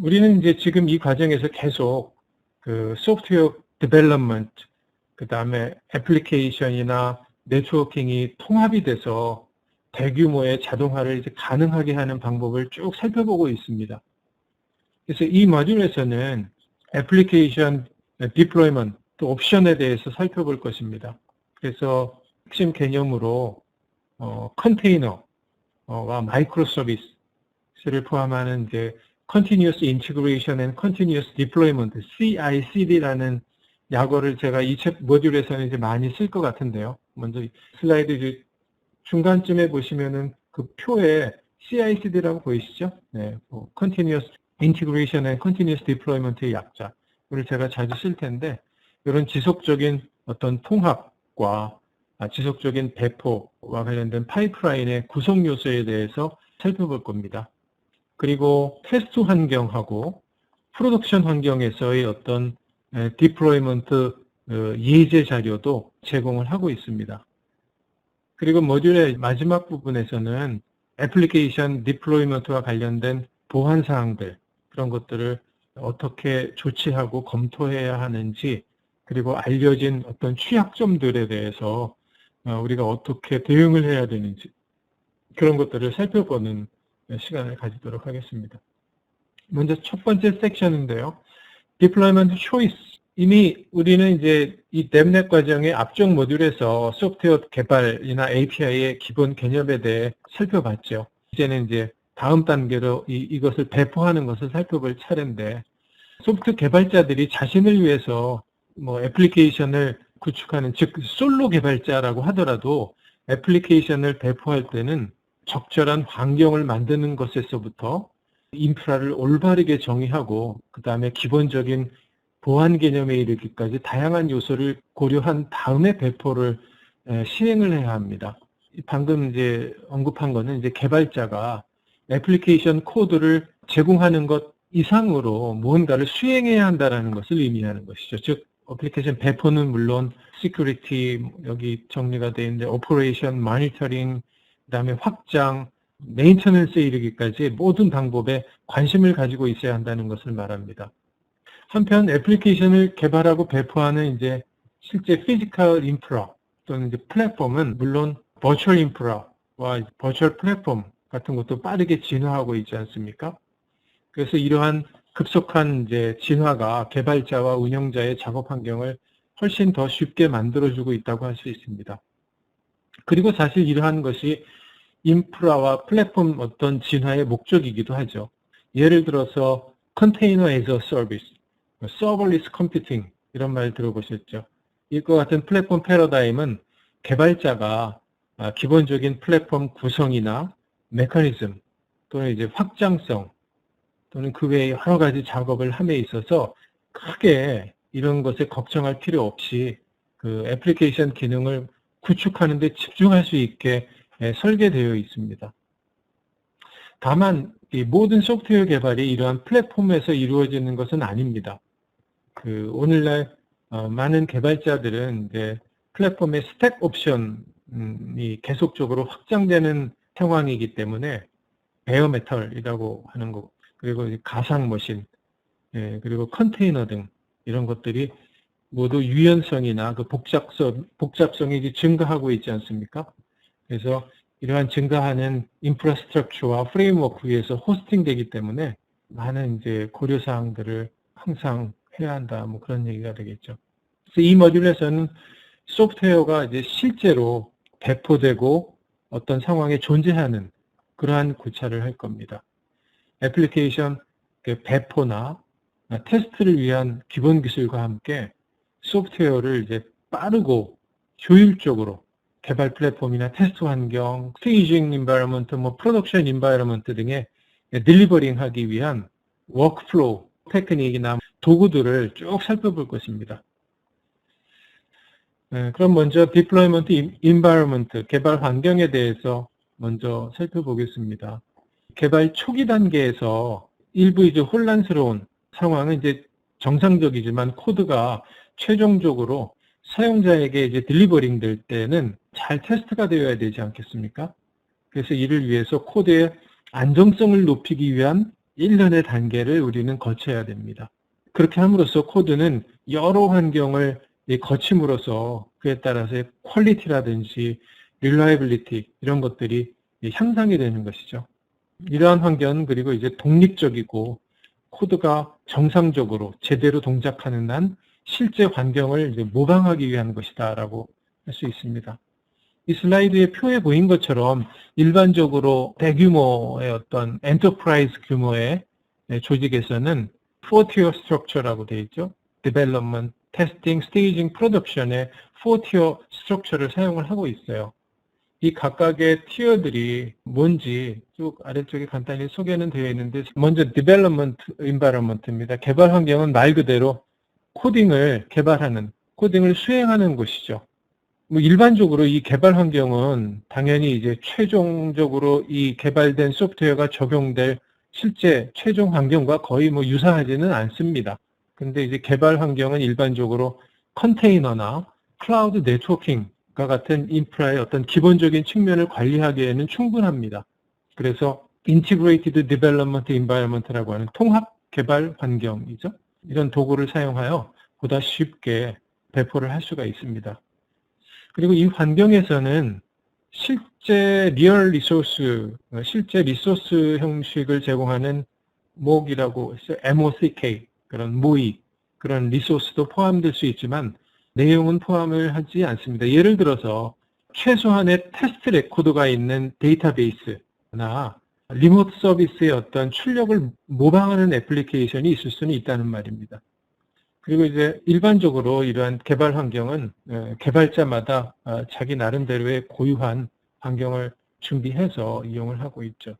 우리는 이제 지금 이 과정에서 계속 그 소프트웨어 디벨롭먼트, 그 다음에 애플리케이션이나 네트워킹이 통합이 돼서 대규모의 자동화를 이제 가능하게 하는 방법을 쭉 살펴보고 있습니다. 그래서 이 모듈에서는 애플리케이션 디플로이먼트, 또 옵션에 대해서 살펴볼 것입니다. 그래서 핵심 개념으로 컨테이너와 마이크로 서비스를 포함하는 이제 Continuous Integration and Continuous Deployment, CI/CD라는 약어를 제가 이 모듈에서는 이제 많이 쓸 것 같은데요. 먼저 슬라이드 중간쯤에 보시면은 그 표에 CI/CD라고 보이시죠? 네, Continuous Integration and Continuous Deployment의 약자를 제가 자주 쓸 텐데, 이런 지속적인 어떤 통합과 지속적인 배포와 관련된 파이프라인의 구성 요소에 대해서 살펴볼 겁니다. 그리고 테스트 환경하고 프로덕션 환경에서의 어떤 디플로이먼트 예제 자료도 제공을 하고 있습니다. 그리고 모듈의 마지막 부분에서는 애플리케이션 디플로이먼트와 관련된 보안 사항들, 그런 것들을 어떻게 조치하고 검토해야 하는지, 그리고 알려진 어떤 취약점들에 대해서 우리가 어떻게 대응을 해야 되는지, 그런 것들을 살펴보는 시간을 가지도록 하겠습니다. 먼저 첫 번째 섹션인데요. Deployment Choice. 이미 우리는 이제 이 뎁넷 과정의 앞쪽 모듈에서 소프트웨어 개발이나 API의 기본 개념에 대해 살펴봤죠. 이제는 이제 다음 단계로 이것을 배포하는 것을 살펴볼 차례인데, 소프트웨어 개발자들이 자신을 위해서 애플리케이션을 구축하는, 즉 솔로 개발자라고 하더라도 애플리케이션을 배포할 때는 적절한 환경을 만드는 것에서부터 인프라를 올바르게 정의하고, 그 다음에 기본적인 보안 개념에 이르기까지 다양한 요소를 고려한 다음에 배포를 시행을 해야 합니다. 방금 이제 언급한 거는 이제 개발자가 애플리케이션 코드를 제공하는 것 이상으로 무언가를 수행해야 한다는 것을 의미하는 것이죠. 즉, 애플리케이션 배포는 물론 시큐리티, 여기 정리가 되어 있는데 오퍼레이션, 모니터링, 그 다음에 확장, 메인터넌스에 이르기까지 모든 방법에 관심을 가지고 있어야 한다는 것을 말합니다. 한편 애플리케이션을 개발하고 배포하는 이제 실제 피지컬 인프라 또는 이제 플랫폼은 물론 버추얼 인프라와 버추얼 플랫폼 같은 것도 빠르게 진화하고 있지 않습니까? 그래서 이러한 급속한 이제 진화가 개발자와 운영자의 작업 환경을 훨씬 더 쉽게 만들어주고 있다고 할 수 있습니다. 그리고 사실 이러한 것이 인프라와 플랫폼 어떤 진화의 목적이기도 하죠. 예를 들어서 컨테이너 as a 서비스, 서버리스 컴퓨팅 이런 말 들어보셨죠? 이와 같은 플랫폼 패러다임은 개발자가 기본적인 플랫폼 구성이나 메커니즘 또는 이제 확장성 또는 그 외에 여러 가지 작업을 함에 있어서 크게 이런 것에 걱정할 필요 없이 그 애플리케이션 기능을 구축하는 데 집중할 수 있게 설계되어 있습니다. 다만 이 모든 소프트웨어 개발이 이러한 플랫폼에서 이루어지는 것은 아닙니다. 오늘날 많은 개발자들은 이제 플랫폼의 스택 옵션이 계속적으로 확장되는 상황이기 때문에 베어메탈이라고 하는 거, 그리고 가상 머신, 그리고 컨테이너 등 이런 것들이 모두 유연성이나 그 복잡성이 증가하고 있지 않습니까? 그래서 이러한 증가하는 인프라스트럭처와 프레임워크 위에서 호스팅되기 때문에 많은 이제 고려사항들을 항상 해야 한다, 그런 얘기가 되겠죠. 그래서 이 모듈에서는 소프트웨어가 이제 실제로 배포되고 어떤 상황에 존재하는 그러한 구차를 할 겁니다. 애플리케이션 배포나 테스트를 위한 기본 기술과 함께 소프트웨어를 이제 빠르고 효율적으로 개발 플랫폼이나 테스트 환경, 스테이징 인바이러먼트, 프로덕션 인바이러먼트 등에 딜리버링 하기 위한 워크플로우, 테크닉이나 도구들을 쭉 살펴볼 것입니다. 그럼 먼저 디플로이먼트 인바이러먼트, 개발 환경에 대해서 먼저 살펴보겠습니다. 개발 초기 단계에서 일부 이제 혼란스러운 상황은 이제 정상적이지만 코드가 최종적으로 사용자에게 이제 딜리버링 될 때는 잘 테스트가 되어야 되지 않겠습니까? 그래서 이를 위해서 코드의 안정성을 높이기 위한 일련의 단계를 우리는 거쳐야 됩니다. 그렇게 함으로써 코드는 여러 환경을 거침으로써 그에 따라서의 퀄리티라든지 릴라이빌리티 이런 것들이 향상이 되는 것이죠. 이러한 환경은 그리고 이제 독립적이고 코드가 정상적으로 제대로 동작하는 한 실제 환경을 이제 모방하기 위한 것이다라고 할 수 있습니다. 이 슬라이드에 표에 보인 것처럼 일반적으로 대규모의 어떤 엔터프라이즈 규모의 조직에서는 4tier structure라고 되어 있죠. Development, Testing, Staging, Production의 4tier structure를 사용을 하고 있어요. 이 각각의 티어들이 뭔지 쭉 아래쪽에 간단히 소개는 되어 있는데 먼저 Development Environment입니다. 개발 환경은 말 그대로 코딩을 개발하는, 코딩을 수행하는 곳이죠. 일반적으로 이 개발 환경은 당연히 이제 최종적으로 이 개발된 소프트웨어가 적용될 실제 최종 환경과 거의 유사하지는 않습니다. 근데 이제 개발 환경은 일반적으로 컨테이너나 클라우드 네트워킹과 같은 인프라의 어떤 기본적인 측면을 관리하기에는 충분합니다. 그래서 Integrated Development Environment라고 하는 통합 개발 환경이죠. 이런 도구를 사용하여 보다 쉽게 배포를 할 수가 있습니다. 그리고 이 환경에서는 실제 리얼 리소스, 실제 리소스 형식을 제공하는 MOOC이라고 했어요. MOCK, 그런 모의, 그런 리소스도 포함될 수 있지만 내용은 포함을 하지 않습니다. 예를 들어서 최소한의 테스트 레코드가 있는 데이터베이스나 리모트 서비스의 어떤 출력을 모방하는 애플리케이션이 있을 수는 있다는 말입니다. 그리고 이제 일반적으로 이러한 개발 환경은 개발자마다 자기 나름대로의 고유한 환경을 준비해서 이용을 하고 있죠.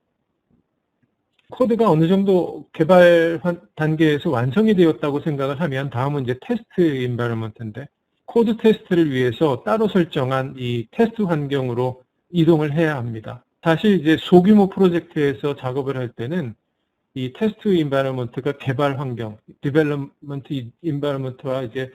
코드가 어느 정도 개발 단계에서 완성이 되었다고 생각을 하면 다음은 이제 테스트 인바이러먼트인데 코드 테스트를 위해서 따로 설정한 이 테스트 환경으로 이동을 해야 합니다. 사실 이제 소규모 프로젝트에서 작업을 할 때는 이 테스트 인바이러먼트가 개발 환경, 디벨롭먼트 인바이러먼트와 이제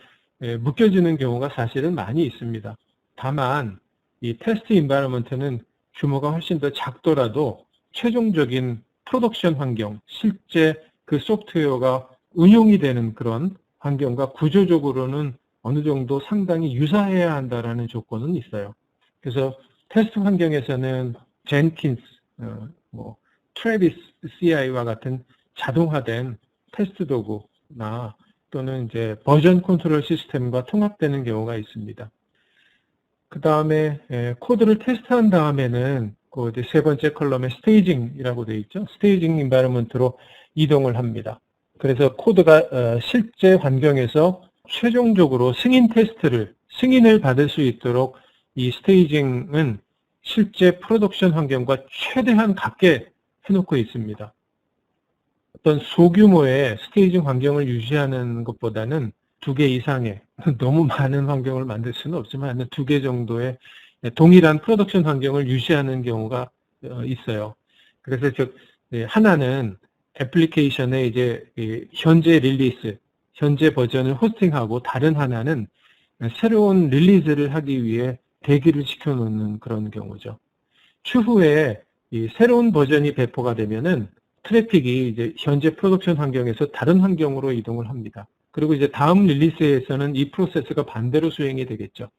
묶여지는 경우가 사실은 많이 있습니다. 다만 이 테스트 인바이러먼트는 규모가 훨씬 더 작더라도 최종적인 프로덕션 환경, 실제 그 소프트웨어가 운용이 되는 그런 환경과 구조적으로는 어느 정도 상당히 유사해야 한다라는 조건은 있어요. 그래서 테스트 환경에서는 젠킨스, 트래비스 CI와 같은 자동화된 테스트 도구나 또는 이제 버전 컨트롤 시스템과 통합되는 경우가 있습니다. 그 다음에 코드를 테스트한 다음에는 그 이제 세 번째 컬럼에 스테이징이라고 되어 있죠. 스테이징 인바이러먼트로 이동을 합니다. 그래서 코드가 실제 환경에서 최종적으로 승인을 받을 수 있도록 이 스테이징은 실제 프로덕션 환경과 최대한 같게 해놓고 있습니다. 어떤 소규모의 스테이징 환경을 유지하는 것보다는 2개 이상의 너무 많은 환경을 만들 수는 없지만 2개 정도의 동일한 프로덕션 환경을 유지하는 경우가 있어요. 그래서 하나는 애플리케이션의 이제 현재 릴리스, 현재 버전을 호스팅하고 다른 하나는 새로운 릴리즈를 하기 위해 대기를 시켜놓는 그런 경우죠. 추후에 이 새로운 버전이 배포가 되면은 트래픽이 이제 현재 프로덕션 환경에서 다른 환경으로 이동을 합니다. 그리고 이제 다음 릴리스에서는 이 프로세스가 반대로 수행이 되겠죠.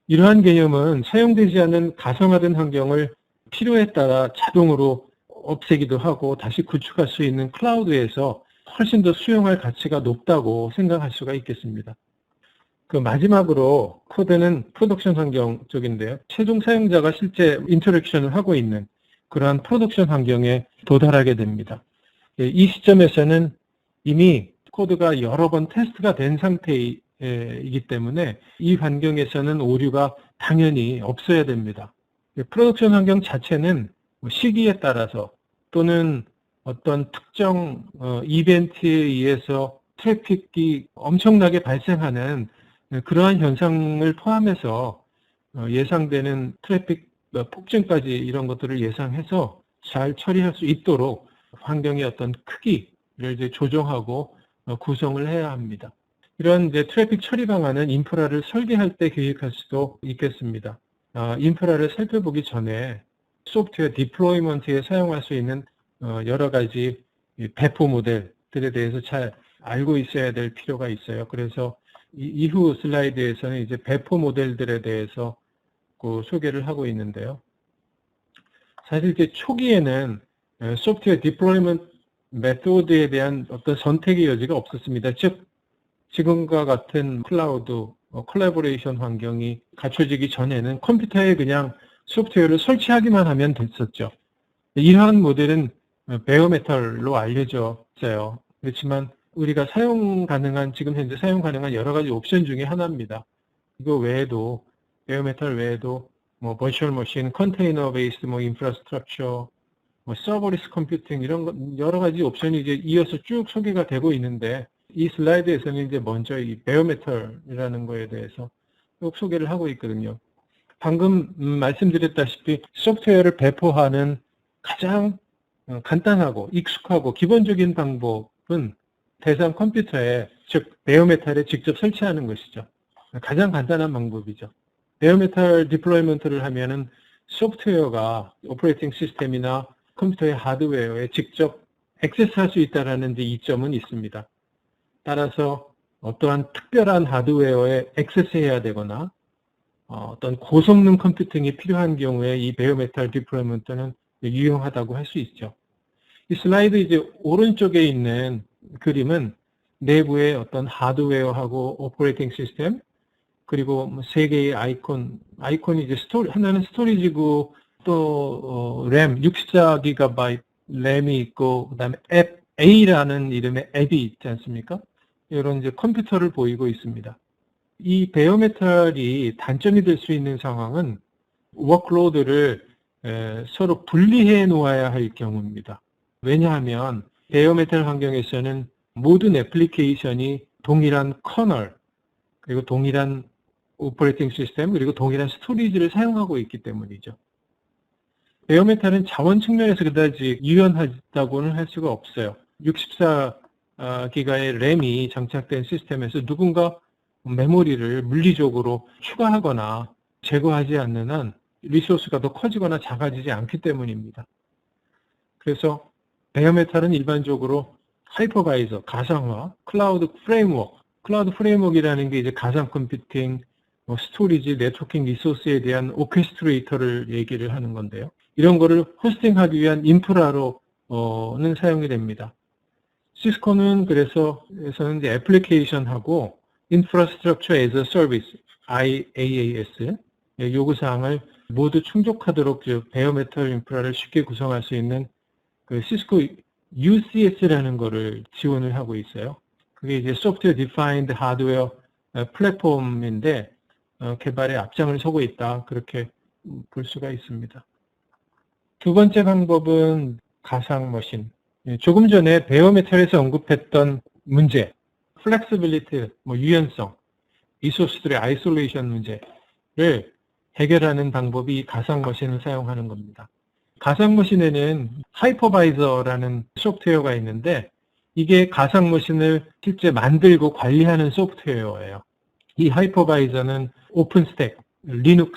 이러한 개념은 사용되지 않는 가상화된 환경을 필요에 따라 자동으로 없애기도 하고 다시 구축할 수 있는 클라우드에서 훨씬 더 수용할 가치가 높다고 생각할 수가 있겠습니다. 그 마지막으로 코드는 프로덕션 환경 쪽인데요. 최종 사용자가 실제 인터랙션을 하고 있는 그러한 프로덕션 환경에 도달하게 됩니다. 이 시점에서는 이미 코드가 여러 번 테스트가 된 상태이기 때문에 이 환경에서는 오류가 당연히 없어야 됩니다. 프로덕션 환경 자체는 시기에 따라서 또는 어떤 특정 이벤트에 의해서 트래픽이 엄청나게 발생하는 그러한 현상을 포함해서 예상되는 트래픽 폭증까지 이런 것들을 예상해서 잘 처리할 수 있도록 환경의 어떤 크기를 이제 조정하고 구성을 해야 합니다. 이런 이제 트래픽 처리 방안은 인프라를 설계할 때 계획할 수도 있겠습니다. 인프라를 살펴보기 전에 소프트웨어 디플로이먼트에 사용할 수 있는 여러 가지 이 배포 모델들에 대해서 잘 알고 있어야 될 필요가 있어요. 그래서 이후 슬라이드에서는 이제 배포 모델들에 대해서 그 소개를 하고 있는데요. 사실 이제 초기에는 소프트웨어 디플로이먼트 메소드에 대한 어떤 선택의 여지가 없었습니다. 즉, 지금과 같은 클라우드 콜라보레이션 환경이 갖춰지기 전에는 컴퓨터에 그냥 소프트웨어를 설치하기만 하면 됐었죠. 이러한 모델은 베어메탈로 알려져 있어요. 그렇지만 우리가 지금 현재 사용 가능한 여러 가지 옵션 중에 하나입니다. 이거 외에도, 베어메탈 외에도 뭐 버추얼 머신, 컨테이너 베이스드 인프라스트럭처, 서버리스 컴퓨팅 이런 여러 가지 옵션이 이제 이어서 쭉 소개가 되고 있는데, 이 슬라이드에서는 이제 먼저 이 베어메탈이라는 거에 대해서 쭉 소개를 하고 있거든요. 방금 말씀드렸다시피 소프트웨어를 배포하는 가장 간단하고 익숙하고 기본적인 방법은 대상 컴퓨터에, 즉 베어메탈에 직접 설치하는 것이죠. 가장 간단한 방법이죠. 베어메탈 디플로이먼트를 하면은 소프트웨어가 오퍼레이팅 시스템이나 컴퓨터의 하드웨어에 직접 액세스할 수 있다는 데 이점은 있습니다. 따라서 어떠한 특별한 하드웨어에 액세스해야 되거나 어떤 고성능 컴퓨팅이 필요한 경우에 이 베어메탈 디플로이먼트는 유용하다고 할 수 있죠. 이 슬라이드 이제 오른쪽에 있는 그림은 내부의 어떤 하드웨어하고 오퍼레이팅 시스템, 그리고 세 개의 아이콘이 이제 하나는 스토리지고, 또 램 64GB 램이 있고, 그다음에 앱 A라는 이름의 앱이 있지 않습니까? 이런 이제 컴퓨터를 보이고 있습니다. 이 베어메탈이 단점이 될 수 있는 상황은 워크로드를 서로 분리해 놓아야 할 경우입니다. 왜냐하면 베어메탈 환경에서는 모든 애플리케이션이 동일한 커널, 그리고 동일한 오퍼레이팅 시스템, 그리고 동일한 스토리지를 사용하고 있기 때문이죠. 베어메탈은 자원 측면에서 그다지 유연하다고는 할 수가 없어요. 64기가의 램이 장착된 시스템에서 누군가 메모리를 물리적으로 추가하거나 제거하지 않는 한 리소스가 더 커지거나 작아지지 않기 때문입니다. 그래서 베어메탈은 일반적으로 하이퍼바이저, 가상화, 클라우드 프레임워크이라는 게 이제 가상 컴퓨팅, 스토리지, 네트워킹 리소스에 대한 오케스트레이터를 얘기를 하는 건데요. 이런 거를 호스팅하기 위한 인프라로는 사용이 됩니다. 시스코는 그래서 이제 애플리케이션하고 인프라스트럭처 애즈 서비스, IaaS 요구사항을 모두 충족하도록 베어메탈 인프라를 쉽게 구성할 수 있는 그 시스코 UCS라는 거를 지원을 하고 있어요. 그게 이제 소프트웨어 디파인드 하드웨어 플랫폼인데 개발에 앞장을 서고 있다, 그렇게 볼 수가 있습니다. 두 번째 방법은 가상 머신. 조금 전에 베어메탈에서 언급했던 문제, 플렉시빌리티, 유연성, 리소스들의 아이솔레이션 문제를 해결하는 방법이 가상 머신을 사용하는 겁니다. 가상 머신에는 하이퍼바이저라는 소프트웨어가 있는데, 이게 가상 머신을 실제 만들고 관리하는 소프트웨어예요. 이 하이퍼바이저는 오픈스택, 리눅스,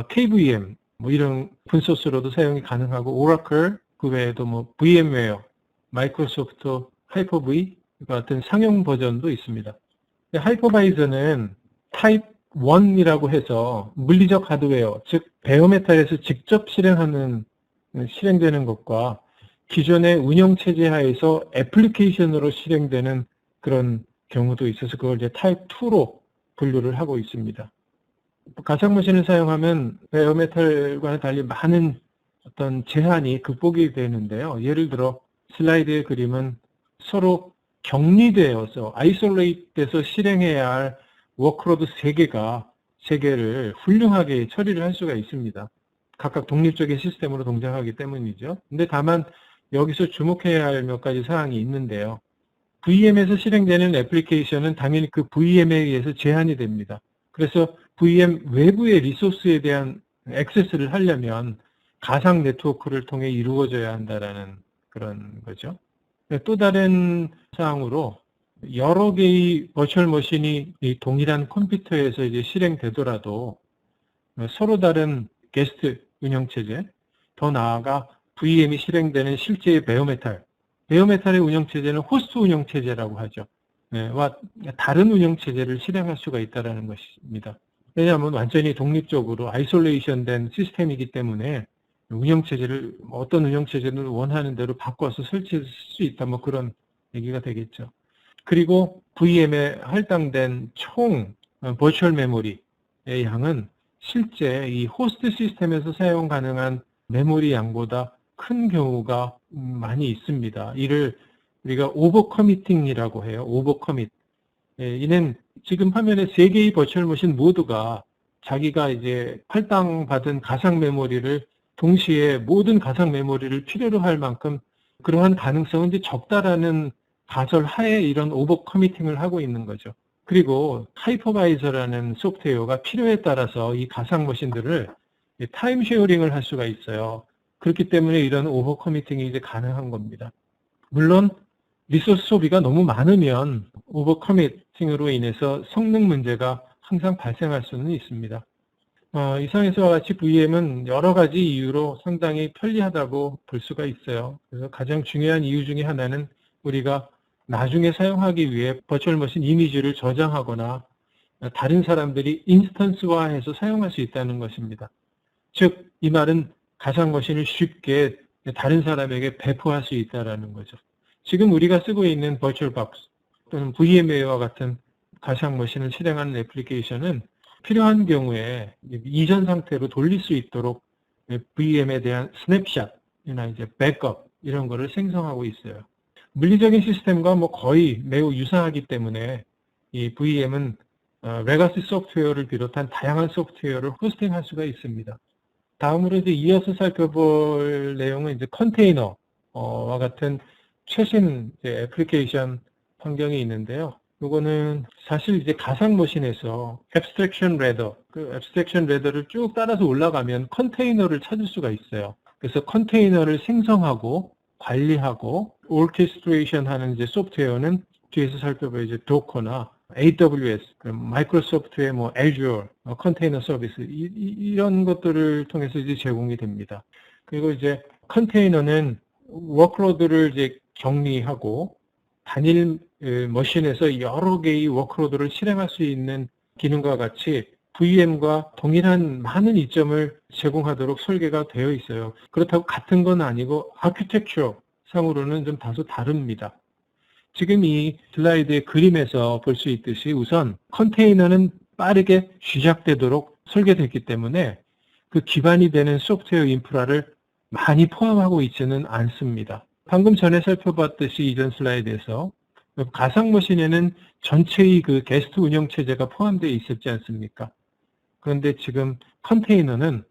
KVM 이런 오픈소스로도 사용이 가능하고, 오라클, 그 외에도 VM웨어, 마이크로소프트 하이퍼V 같은 상용 버전도 있습니다. 하이퍼바이저는 타입 1이라고 해서 물리적 하드웨어, 즉 베어메탈에서 직접 실행되는 것과 기존의 운영체제 하에서 애플리케이션으로 실행되는 그런 경우도 있어서 그걸 이제 타입 2로 분류를 하고 있습니다. 가상머신을 사용하면 베어메탈과는 달리 많은 어떤 제한이 극복이 되는데요. 예를 들어 슬라이드의 그림은 서로 격리되어서 아이솔레이트돼서 실행해야 할 워크로드 3개를 훌륭하게 처리를 할 수가 있습니다. 각각 독립적인 시스템으로 동작하기 때문이죠. 근데 다만 여기서 주목해야 할 몇 가지 사항이 있는데요. VM에서 실행되는 애플리케이션은 당연히 그 VM에 의해서 제한이 됩니다. 그래서 VM 외부의 리소스에 대한 액세스를 하려면 가상 네트워크를 통해 이루어져야 한다는 그런 거죠. 또 다른 사항으로 여러 개의 버추얼 머신이 동일한 컴퓨터에서 이제 실행되더라도 서로 다른 게스트 운영체제, 더 나아가 VM이 실행되는 실제의 베어메탈, 베어메탈의 운영체제는 호스트 운영체제라고 하죠. 와 다른 운영체제를 실행할 수가 있다는 것입니다. 왜냐하면 완전히 독립적으로 아이솔레이션 된 시스템이기 때문에 운영체제를 어떤 운영체제를 원하는 대로 바꿔서 설치할 수 있다, 뭐 그런 얘기가 되겠죠. 그리고 VM에 할당된 총 버추얼 메모리의 양은 실제 이 호스트 시스템에서 사용 가능한 메모리 양보다 큰 경우가 많이 있습니다. 이를 우리가 오버커미팅이라고 해요. 오버커밋. 이는 지금 화면에 3개의 버추얼 머신 모두가 자기가 이제 할당받은 가상 메모리를 동시에 모든 가상 메모리를 필요로 할 만큼 그러한 가능성은 이제 적다라는 가설 하에 이런 오버커미팅을 하고 있는 거죠. 그리고 하이퍼바이저라는 소프트웨어가 필요에 따라서 이 가상 머신들을 타임 쉐어링을 할 수가 있어요. 그렇기 때문에 이런 오버커미팅이 이제 가능한 겁니다. 물론 리소스 소비가 너무 많으면 오버커미팅으로 인해서 성능 문제가 항상 발생할 수는 있습니다. 이상에서와 같이 VM은 여러 가지 이유로 상당히 편리하다고 볼 수가 있어요. 그래서 가장 중요한 이유 중에 하나는 우리가 나중에 사용하기 위해 버추얼 머신 이미지를 저장하거나 다른 사람들이 인스턴스화해서 사용할 수 있다는 것입니다. 즉, 이 말은 가상 머신을 쉽게 다른 사람에게 배포할 수 있다는 거죠. 지금 우리가 쓰고 있는 버추얼 박스 또는 VMware와 같은 가상 머신을 실행하는 애플리케이션은 필요한 경우에 이전 상태로 돌릴 수 있도록 VM에 대한 스냅샷이나 이제 백업 이런 거를 생성하고 있어요. 물리적인 시스템과 뭐 거의 매우 유사하기 때문에 이 VM은 레가시 소프트웨어를 비롯한 다양한 소프트웨어를 호스팅할 수가 있습니다. 다음으로 이제 이어서 살펴볼 내용은 이제 컨테이너와 같은 최신 이제 애플리케이션 환경이 있는데요. 이거는 사실 이제 가상 머신에서 앱스트랙션 레더, 그 앱스트랙션 레더를 쭉 따라서 올라가면 컨테이너를 찾을 수가 있어요. 그래서 컨테이너를 생성하고 관리하고 오케스트레이션 하는 이제 소프트웨어는 뒤에서 살펴볼 이제 도커나 AWS, 마이크로소프트의 뭐 Azure, 컨테이너 서비스 이런 것들을 통해서 이제 제공이 됩니다. 그리고 이제 컨테이너는 워크로드를 이제 정리하고 단일 머신에서 여러 개의 워크로드를 실행할 수 있는 기능과 같이 VM과 동일한 많은 이점을 제공하도록 설계가 되어 있어요. 그렇다고 같은 건 아니고 아키텍처 상으로는 좀 다소 다릅니다. 지금 이 슬라이드의 그림에서 볼 수 있듯이 우선 컨테이너는 빠르게 시작되도록 설계됐기 때문에 그 기반이 되는 소프트웨어 인프라를 많이 포함하고 있지는 않습니다. 방금 전에 살펴봤듯이 이전 슬라이드에서 가상 머신에는 전체의 그 게스트 운영 체제가 포함되어 있었지 않습니까? 그런데 지금 컨테이너는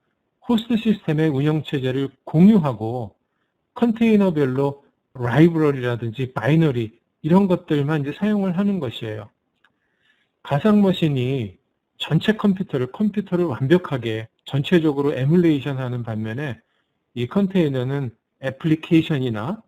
호스트 시스템의 운영 체제를 공유하고 컨테이너별로 라이브러리라든지 바이너리 이런 것들만 이제 사용을 하는 것이에요. 가상 머신이 전체 컴퓨터를 완벽하게 전체적으로 에뮬레이션 하는 반면에 이 컨테이너는 애플리케이션이나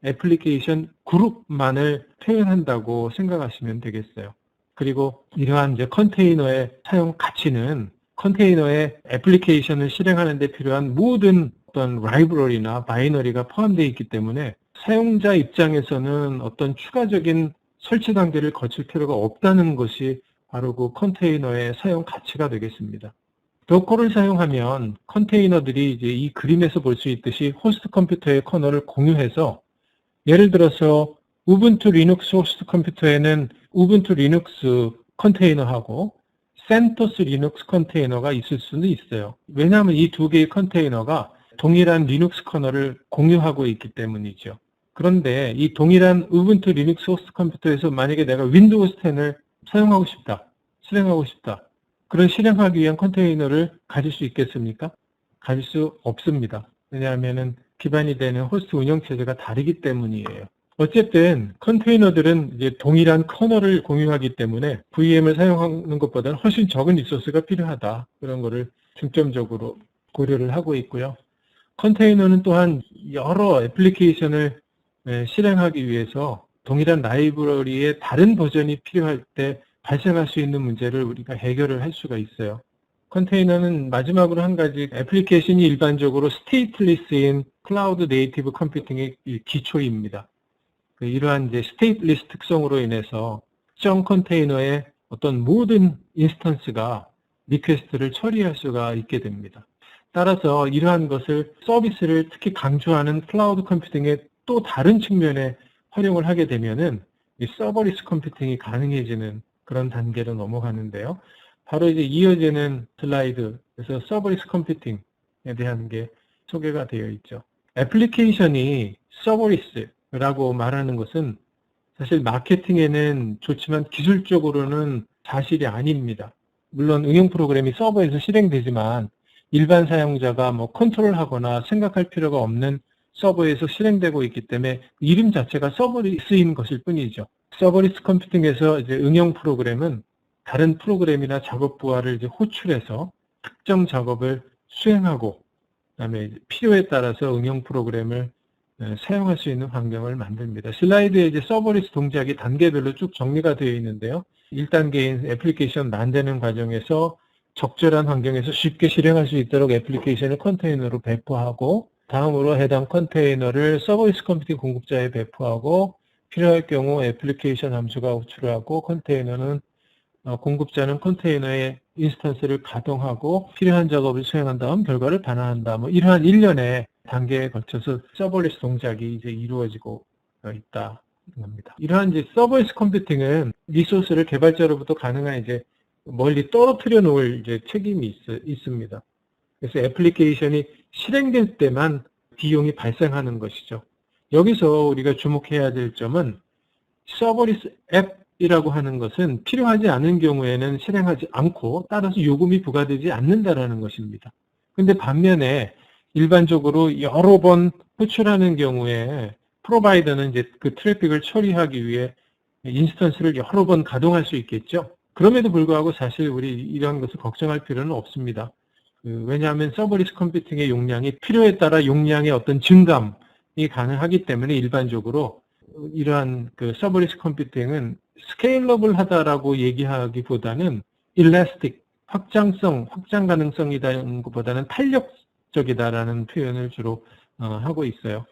애플리케이션 그룹만을 표현한다고 생각하시면 되겠어요. 그리고 이러한 이제 컨테이너의 사용 가치는 컨테이너의 애플리케이션을 실행하는 데 필요한 모든 어떤 라이브러리나 바이너리가 포함되어 있기 때문에 사용자 입장에서는 어떤 추가적인 설치 단계를 거칠 필요가 없다는 것이 바로 그 컨테이너의 사용 가치가 되겠습니다. 도커를 사용하면 컨테이너들이 이제 이 그림에서 볼 수 있듯이 호스트 컴퓨터의 커널을 공유해서 예를 들어서 우분투 리눅스 호스트 컴퓨터에는 우분투 리눅스 컨테이너하고 센토스 리눅스 컨테이너가 있을 수는 있어요. 왜냐하면 이 두 개의 컨테이너가 동일한 리눅스 커널을 공유하고 있기 때문이죠. 그런데 이 동일한 우분투 리눅스 호스트 컴퓨터에서 만약에 내가 윈도우즈 10을 사용하고 싶다, 실행하고 싶다. 그런 실행하기 위한 컨테이너를 가질 수 있겠습니까? 가질 수 없습니다. 왜냐하면 기반이 되는 호스트 운영체제가 다르기 때문이에요. 어쨌든 컨테이너들은 이제 동일한 커널을 공유하기 때문에 VM을 사용하는 것보다는 훨씬 적은 리소스가 필요하다. 그런 거를 중점적으로 고려를 하고 있고요. 컨테이너는 또한 여러 애플리케이션을 실행하기 위해서 동일한 라이브러리의 다른 버전이 필요할 때 발생할 수 있는 문제를 우리가 해결을 할 수가 있어요. 컨테이너는 마지막으로 한 가지 애플리케이션이 일반적으로 스테이트리스인 클라우드 네이티브 컴퓨팅의 기초입니다. 이러한 이제 스테이트리스 특성으로 인해서 특정 컨테이너의 어떤 모든 인스턴스가 리퀘스트를 처리할 수가 있게 됩니다. 따라서 이러한 것을 서비스를 특히 강조하는 클라우드 컴퓨팅의 또 다른 측면에 활용을 하게 되면은 이 서버리스 컴퓨팅이 가능해지는 그런 단계로 넘어가는데요. 바로 이제 이어지는 슬라이드에서 서버리스 컴퓨팅에 대한 게 소개가 되어 있죠. 애플리케이션이 서버리스라고 말하는 것은 사실 마케팅에는 좋지만 기술적으로는 사실이 아닙니다. 물론 응용 프로그램이 서버에서 실행되지만 일반 사용자가 컨트롤하거나 생각할 필요가 없는 서버에서 실행되고 있기 때문에 이름 자체가 서버리스인 것일 뿐이죠. 서버리스 컴퓨팅에서 이제 응용 프로그램은 다른 프로그램이나 작업 부하를 이제 호출해서 특정 작업을 수행하고 그다음에 필요에 따라서 응용 프로그램을 사용할 수 있는 환경을 만듭니다. 슬라이드에 이제 서버리스 동작이 단계별로 쭉 정리가 되어 있는데요. 1단계인 애플리케이션 만드는 과정에서 적절한 환경에서 쉽게 실행할 수 있도록 애플리케이션을 컨테이너로 배포하고 다음으로 해당 컨테이너를 서버리스 컴퓨팅 공급자에 배포하고 필요할 경우 애플리케이션 함수가 호출하고 컨테이너는 공급자는 컨테이너의 인스턴스를 가동하고 필요한 작업을 수행한 다음 결과를 반환한다. 이러한 일련의 단계에 걸쳐서 서버리스 동작이 이제 이루어지고 있다. 합니다. 이러한 이제 서버리스 컴퓨팅은 리소스를 개발자로부터 가능한 이제 멀리 떨어뜨려 놓을 이제 책임이 있습니다. 그래서 애플리케이션이 실행될 때만 비용이 발생하는 것이죠. 여기서 우리가 주목해야 될 점은 서버리스 앱이라고 하는 것은 필요하지 않은 경우에는 실행하지 않고 따라서 요금이 부과되지 않는다라는 것입니다. 근데 반면에 일반적으로 여러 번 호출하는 경우에 프로바이더는 이제 그 트래픽을 처리하기 위해 인스턴스를 여러 번 가동할 수 있겠죠. 그럼에도 불구하고 사실 우리 이런 것을 걱정할 필요는 없습니다. 왜냐하면 서버리스 컴퓨팅의 용량이 필요에 따라 용량의 어떤 증감이 가능하기 때문에 일반적으로 이러한 그 서버리스 컴퓨팅은 스케일러블 하다라고 얘기하기보다는 일라스틱, 확장 가능성이라는 것보다는 탄력적이다라는 표현을 주로 하고 있어요.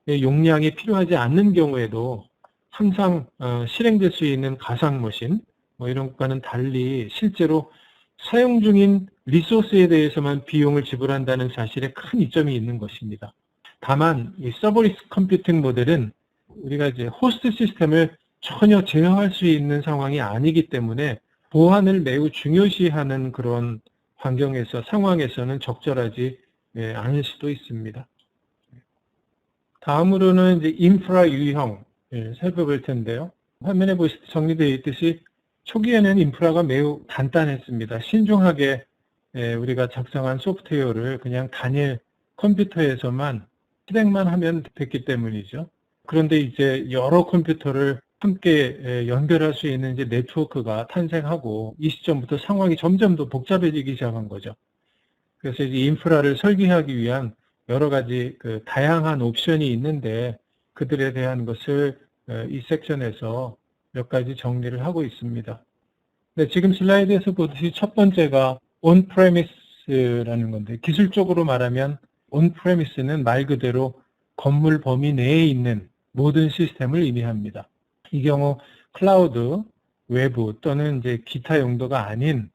용량이 필요하지 않는 경우에도 항상 실행될 수 있는 가상머신 이런 것과는 달리 실제로 사용 중인 리소스에 대해서만 비용을 지불한다는 사실에 큰 이점이 있는 것입니다. 다만 이 서버리스 컴퓨팅 모델은 우리가 이제 호스트 시스템을 전혀 제어할 수 있는 상황이 아니기 때문에 보안을 매우 중요시하는 그런 상황에서는 적절하지 않을 수도 있습니다. 다음으로는 이제 인프라 유형 살펴볼 텐데요. 화면에 보시듯이 정리되어 있듯이 초기에는 인프라가 매우 간단했습니다. 신중하게 우리가 작성한 소프트웨어를 그냥 단일 컴퓨터에서만 실행만 하면 됐기 때문이죠. 그런데 이제 여러 컴퓨터를 함께 연결할 수 있는 이제 네트워크가 탄생하고 이 시점부터 상황이 점점 더 복잡해지기 시작한 거죠. 그래서 이제 인프라를 설계하기 위한 여러 가지 그 다양한 옵션이 있는데 그들에 대한 것을 이 섹션에서 몇 가지 정리를 하고 있습니다. 네, 지금 슬라이드에서 보듯이 첫 번째가 on-premise라는 건데 기술적으로 말하면 on-premise는 말 그대로 건물 범위 내에 있는 모든 시스템을 의미합니다. 이 경우 클라우드, 외부 또는 이제 기타 용도가 아닌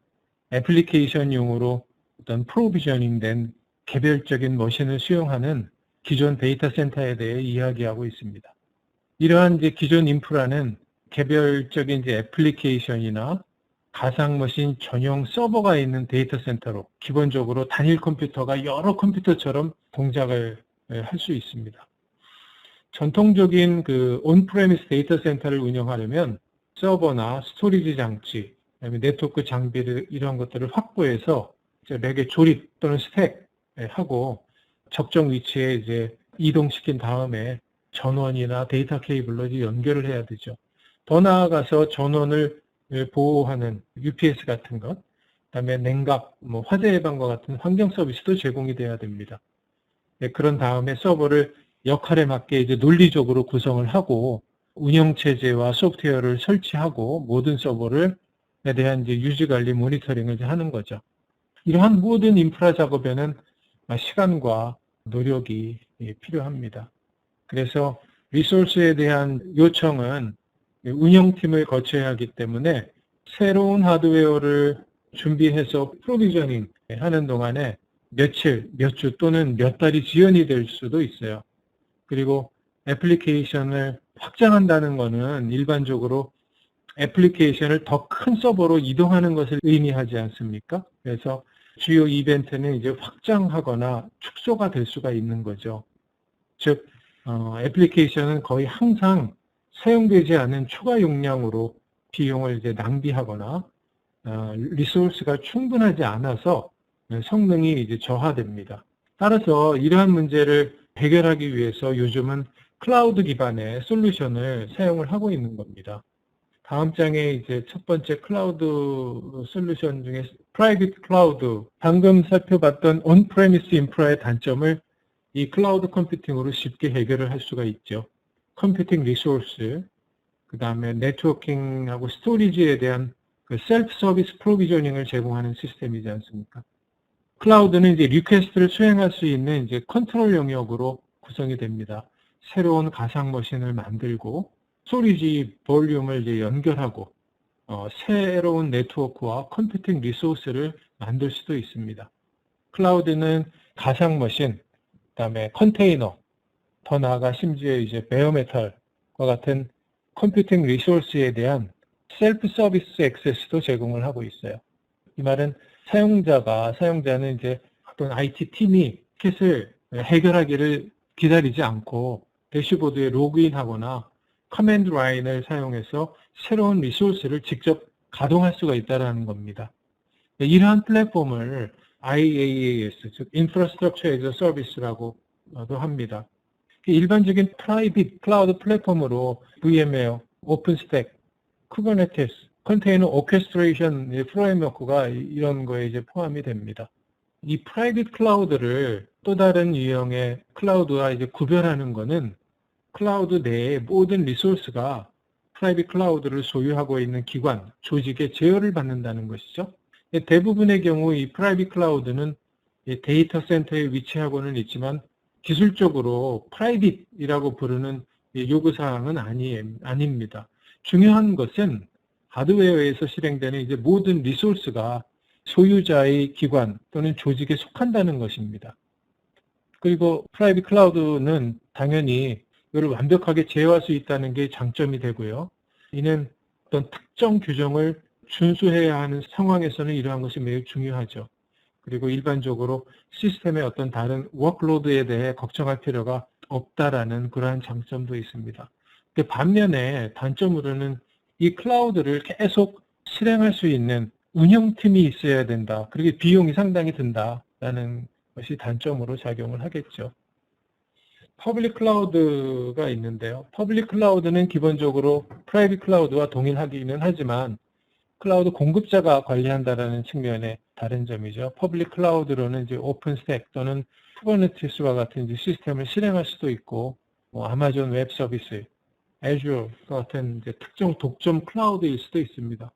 애플리케이션용으로 어떤 프로비저닝된 개별적인 머신을 수용하는 기존 데이터 센터에 대해 이야기하고 있습니다. 이러한 이제 기존 인프라는 개별적인 이제 애플리케이션이나 가상머신 전용 서버가 있는 데이터 센터로 기본적으로 단일 컴퓨터가 여러 컴퓨터처럼 동작을 할 수 있습니다. 전통적인 그 온프레미스 데이터 센터를 운영하려면 서버나 스토리지 장치, 그다음에 네트워크 장비를 이런 것들을 확보해서 렉의 조립 또는 스택하고 적정 위치에 이제 이동시킨 다음에 전원이나 데이터 케이블로 이제 연결을 해야 되죠. 더 나아가서 전원을 보호하는 UPS 같은 것, 그다음에 냉각, 화재 예방과 같은 환경 서비스도 제공이 돼야 됩니다. 그런 다음에 서버를 역할에 맞게 이제 논리적으로 구성을 하고 운영체제와 소프트웨어를 설치하고 모든 서버에 대한 이제 유지관리 모니터링을 이제 하는 거죠. 이러한 모든 인프라 작업에는 시간과 노력이 필요합니다. 그래서 리소스에 대한 요청은 운영팀을 거쳐야 하기 때문에 새로운 하드웨어를 준비해서 프로비저닝 하는 동안에 며칠, 몇 주 또는 몇 달이 지연이 될 수도 있어요. 그리고 애플리케이션을 확장한다는 것은 일반적으로 애플리케이션을 더 큰 서버로 이동하는 것을 의미하지 않습니까? 그래서 주요 이벤트는 이제 확장하거나 축소가 될 수가 있는 거죠. 즉, 애플리케이션은 거의 항상 사용되지 않은 추가 용량으로 비용을 이제 낭비하거나 리소스가 충분하지 않아서 성능이 이제 저하됩니다. 따라서 이러한 문제를 해결하기 위해서 요즘은 클라우드 기반의 솔루션을 사용을 하고 있는 겁니다. 다음 장에 이제 첫 번째 클라우드 솔루션 중에 프라이빗 클라우드, 방금 살펴봤던 온프레미스 인프라의 단점을 이 클라우드 컴퓨팅으로 쉽게 해결을 할 수가 있죠. 컴퓨팅 리소스, 그 다음에 네트워킹하고 스토리지에 대한 그 셀프 서비스 프로비저닝을 제공하는 시스템이지 않습니까? 클라우드는 이제 리퀘스트를 수행할 수 있는 이제 컨트롤 영역으로 구성이 됩니다. 새로운 가상 머신을 만들고 스토리지 볼륨을 이제 연결하고 새로운 네트워크와 컴퓨팅 리소스를 만들 수도 있습니다. 클라우드는 가상 머신, 그다음에 컨테이너, 더 나아가 심지어 이제 베어메탈과 같은 컴퓨팅 리소스에 대한 셀프 서비스 액세스도 제공을 하고 있어요. 이 말은 사용자는 이제 어떤 IT 팀이 티켓을 해결하기를 기다리지 않고 대시보드에 로그인하거나 커맨드 라인을 사용해서 새로운 리소스를 직접 가동할 수가 있다는 겁니다. 이러한 플랫폼을 IaaS, 즉 Infrastructure as a Service라고도 합니다. 일반적인 프라이빗 클라우드 플랫폼으로 VMware, 오픈스택, 쿠버네티스, 컨테이너 오케스트레이션 프레임워크가 이런 거에 이제 포함이 됩니다. 이 프라이빗 클라우드를 또 다른 유형의 클라우드와 이제 구별하는 것은 클라우드 내의 모든 리소스가 프라이빗 클라우드를 소유하고 있는 기관, 조직의 제어를 받는다는 것이죠. 대부분의 경우 이 프라이빗 클라우드는 데이터 센터에 위치하고는 있지만 기술적으로 프라이빗이라고 부르는 요구사항은 아닙니다. 중요한 것은 하드웨어에서 실행되는 이제 모든 리소스가 소유자의 기관 또는 조직에 속한다는 것입니다. 그리고 프라이빗 클라우드는 당연히 이걸 완벽하게 제어할 수 있다는 게 장점이 되고요. 이는 어떤 특정 규정을 준수해야 하는 상황에서는 이러한 것이 매우 중요하죠. 그리고 일반적으로 시스템의 어떤 다른 워크로드에 대해 걱정할 필요가 없다라는 그러한 장점도 있습니다. 반면에 단점으로는 이 클라우드를 계속 실행할 수 있는 운영팀이 있어야 된다. 그리고 비용이 상당히 든다라는 것이 단점으로 작용을 하겠죠. 퍼블릭 클라우드가 있는데요. 퍼블릭 클라우드는 기본적으로 프라이빗 클라우드와 동일하기는 하지만 클라우드 공급자가 관리한다라는 측면의 다른 점이죠. 퍼블릭 클라우드로는 이제 오픈스택 또는 쿠버네티스와 같은 이제 시스템을 실행할 수도 있고, 아마존 웹 서비스, 애주어 같은 이제 특정 독점 클라우드일 수도 있습니다.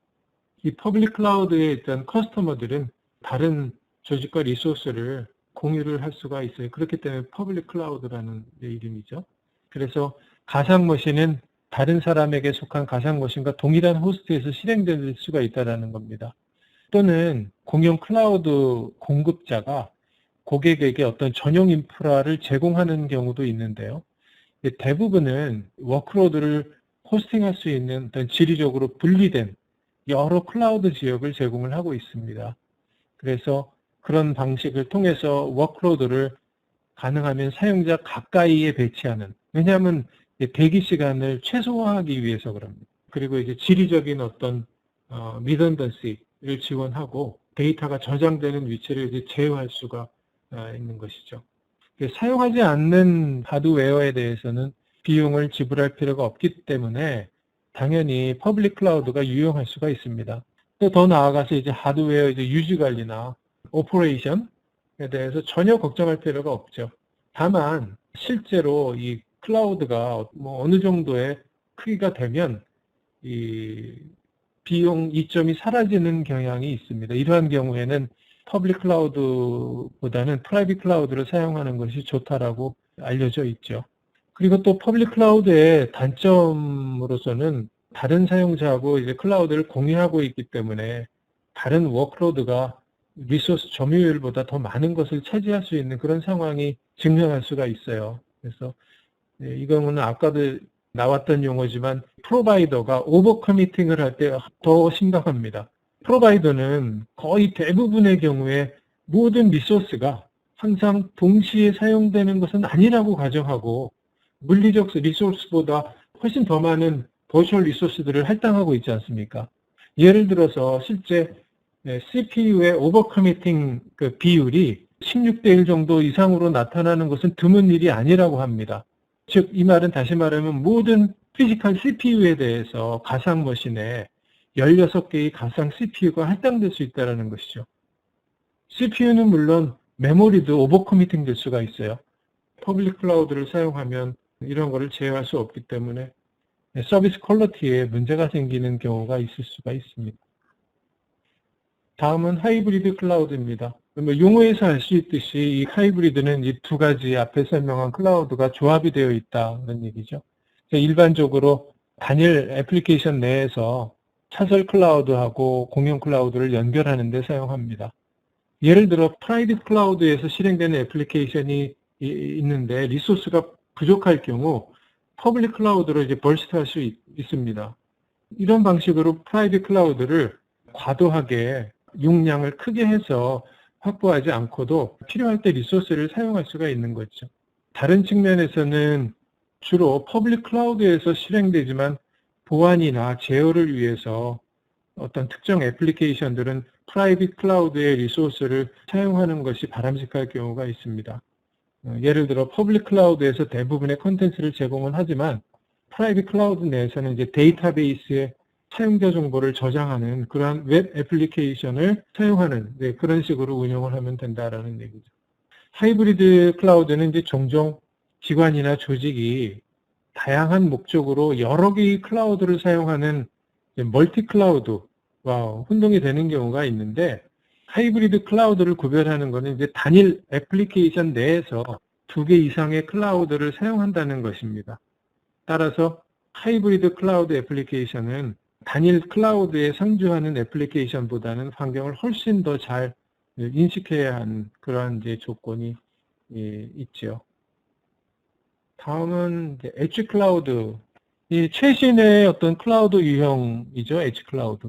이 퍼블릭 클라우드의 일단 커스터머들은 다른 조직과 리소스를 공유를 할 수가 있어요. 그렇기 때문에 퍼블릭 클라우드라는 이름이죠. 그래서 가상머신은 다른 사람에게 속한 가상머신과 동일한 호스트에서 실행될 수가 있다는 겁니다. 또는 공용 클라우드 공급자가 고객에게 어떤 전용 인프라를 제공하는 경우도 있는데요. 대부분은 워크로드를 호스팅할 수 있는 어떤 지리적으로 분리된 여러 클라우드 지역을 제공을 하고 있습니다. 그래서 그런 방식을 통해서 워크로드를 가능하면 사용자 가까이에 배치하는, 왜냐하면 대기 시간을 최소화하기 위해서 그럽니다. 그리고 이제 지리적인 어떤 리던던시를 지원하고 데이터가 저장되는 위치를 이제 제어할 수가 있는 것이죠. 사용하지 않는 하드웨어에 대해서는 비용을 지불할 필요가 없기 때문에 당연히 퍼블릭 클라우드가 유용할 수가 있습니다. 또 더 나아가서 이제 하드웨어 이제 유지 관리나 오퍼레이션에 대해서 전혀 걱정할 필요가 없죠. 다만 실제로 이 클라우드가 어느 정도의 크기가 되면 이 비용 이점이 사라지는 경향이 있습니다. 이러한 경우에는 퍼블릭 클라우드보다는 프라이빗 클라우드를 사용하는 것이 좋다라고 알려져 있죠. 그리고 또 퍼블릭 클라우드의 단점으로서는 다른 사용자하고 이제 클라우드를 공유하고 있기 때문에 다른 워크로드가 리소스 점유율보다 더 많은 것을 차지할 수 있는 그런 상황이 증명할 수가 있어요. 그래서 이 경우는 아까도 나왔던 용어지만 프로바이더가 오버커미팅을 할 때 더 심각합니다. 프로바이더는 거의 대부분의 경우에 모든 리소스가 항상 동시에 사용되는 것은 아니라고 가정하고 물리적 리소스보다 훨씬 더 많은 버추얼 리소스들을 할당하고 있지 않습니까? 예를 들어서 실제 CPU의 오버커미팅 그 비율이 16대 1 정도 이상으로 나타나는 것은 드문 일이 아니라고 합니다. 즉, 이 말은 다시 말하면 모든 피지컬 CPU에 대해서 가상 머신에 16개의 가상 CPU가 할당될 수 있다는 것이죠. CPU는 물론 메모리도 오버커미팅 될 수가 있어요. 퍼블릭 클라우드를 사용하면 이런 거를 제어할 수 없기 때문에 서비스 퀄리티에 문제가 생기는 경우가 있을 수가 있습니다. 다음은 하이브리드 클라우드입니다. 용어에서 알 수 있듯이 이 하이브리드는 이 두 가지 앞에 설명한 클라우드가 조합이 되어 있다는 얘기죠. 일반적으로 단일 애플리케이션 내에서 차설 클라우드하고 공용 클라우드를 연결하는 데 사용합니다. 예를 들어 프라이빗 클라우드에서 실행되는 애플리케이션이 있는데 리소스가 부족할 경우 퍼블릭 클라우드로 이제 벌스트할 수 있습니다. 이런 방식으로 프라이빗 클라우드를 과도하게 용량을 크게 해서 확보하지 않고도 필요할 때 리소스를 사용할 수가 있는 거죠. 다른 측면에서는 주로 퍼블릭 클라우드에서 실행되지만 보안이나 제어를 위해서 어떤 특정 애플리케이션들은 프라이빗 클라우드의 리소스를 사용하는 것이 바람직할 경우가 있습니다. 예를 들어 퍼블릭 클라우드에서 대부분의 콘텐츠를 제공은 하지만 프라이빗 클라우드 내에서는 이제 데이터베이스에 사용자 정보를 저장하는 그러한 웹 애플리케이션을 사용하는 그런 식으로 운영을 하면 된다라는 얘기죠. 하이브리드 클라우드는 이제 종종 기관이나 조직이 다양한 목적으로 여러 개의 클라우드를 사용하는 멀티 클라우드와 혼동이 되는 경우가 있는데 하이브리드 클라우드를 구별하는 것은 이제 단일 애플리케이션 내에서 2개 이상의 클라우드를 사용한다는 것입니다. 따라서 하이브리드 클라우드 애플리케이션은 단일 클라우드에 상주하는 애플리케이션보다는 환경을 훨씬 더 잘 인식해야 하는 그러한 이제 조건이 있죠. 다음은 이제 엣지 클라우드. 이 최신의 어떤 클라우드 유형이죠, 엣지 클라우드.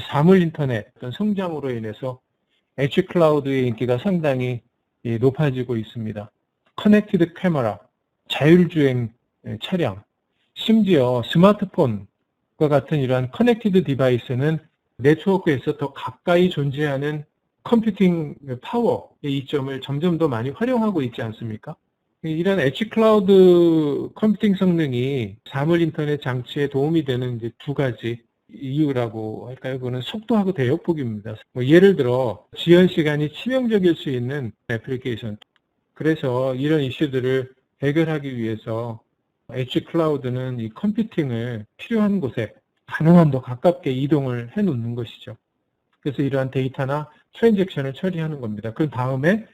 사물 인터넷 어떤 성장으로 인해서 엣지 클라우드의 인기가 상당히 높아지고 있습니다. 커넥티드 카메라, 자율주행 차량, 심지어 스마트폰과 같은 이러한 커넥티드 디바이스는 네트워크에서 더 가까이 존재하는 컴퓨팅 파워의 이점을 점점 더 많이 활용하고 있지 않습니까? 이런 엣지 클라우드 컴퓨팅 성능이 사물 인터넷 장치에 도움이 되는 이제 두 가지 이유라고 할까요? 그거는 속도하고 대역폭입니다. 예를 들어 지연 시간이 치명적일 수 있는 애플리케이션. 그래서 이런 이슈들을 해결하기 위해서 엣지 클라우드는 이 컴퓨팅을 필요한 곳에 가능한 더 가깝게 이동을 해 놓는 것이죠. 그래서 이러한 데이터나 트랜잭션을 처리하는 겁니다. 그 다음에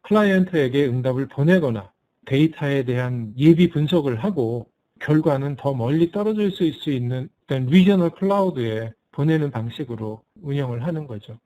클라이언트에게 응답을 보내거나 데이터에 대한 예비 분석을 하고 결과는 더 멀리 떨어져 있을 수 있는 어떤 리저널 클라우드에 보내는 방식으로 운영을 하는 거죠.